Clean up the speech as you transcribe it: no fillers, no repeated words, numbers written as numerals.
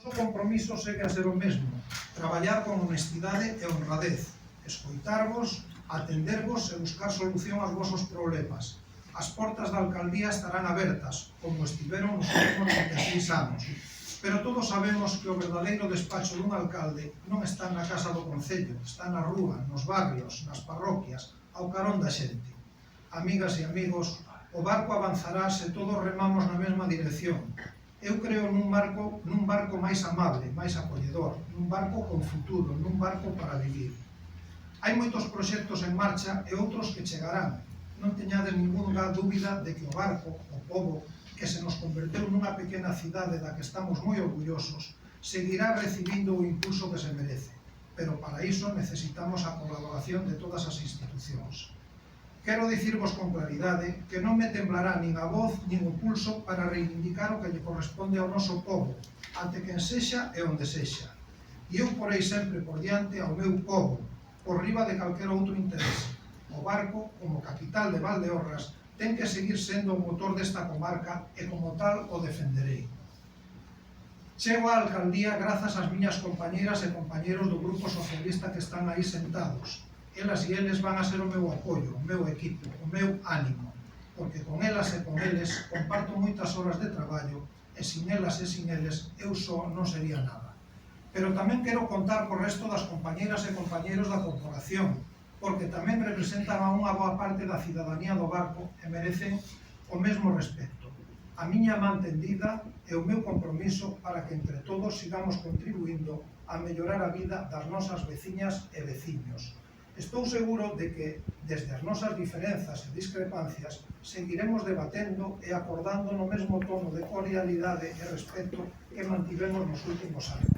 O compromiso segue a ser o mesmo, traballar con honestidade e honradez, escoitarvos, atendervos e buscar solución aos vosos problemas. As portas da alcaldía estarán abertas, como estiveron nos últimos 26 anos, pero todos sabemos que o verdadeiro despacho dun alcalde non está na casa do concello, está na rúa, nos barrios, nas parroquias, ao carón da xente. Amigas e amigos, o barco avanzará se todos remamos na mesma dirección. Eu creo nun barco máis amable, máis acolledor, nun barco con futuro, nun barco para vivir. Hai moitos proxectos en marcha e outros que chegarán. Non teñades ningunha dúbida de que o barco, o pobo, que se nos converteu nunha pequena cidade da que estamos moi orgullosos, seguirá recibindo o impulso que se merece. Pero para iso necesitamos a colaboración de todas as institucións. Quero dicirvos con claridade que non me temblará nin a voz nin o pulso para reivindicar o que lle corresponde ao noso pobo, ante quen sexa e onde sexa. E eu porei sempre por diante ao meu pobo, por riba de calquer outro interese. O barco, como capital de Valdeorras, ten que seguir sendo o motor desta comarca e como tal o defenderei. Chego á alcaldía grazas ás miñas compañeiras e compañeiros do Grupo Socialista que están aí sentados. Elas e eles van a ser o meu apoio, o meu equipo, o meu ánimo, porque con elas e con eles comparto moitas horas de traballo e sin elas e sin eles eu só non sería nada. Pero tamén quero contar co resto das compañeiras e compañeiros da corporación, porque tamén representan a unha boa parte da cidadanía do barco e merecen o mesmo respecto. A miña man tendida e o meu compromiso para que entre todos sigamos contribuindo a mellorar a vida das nosas veciñas e veciños. Estou seguro de que, desde as nosas diferenzas e discrepancias, seguiremos debatendo e acordando no mesmo tono de cordialidade e respeto que mantivemos nos últimos anos.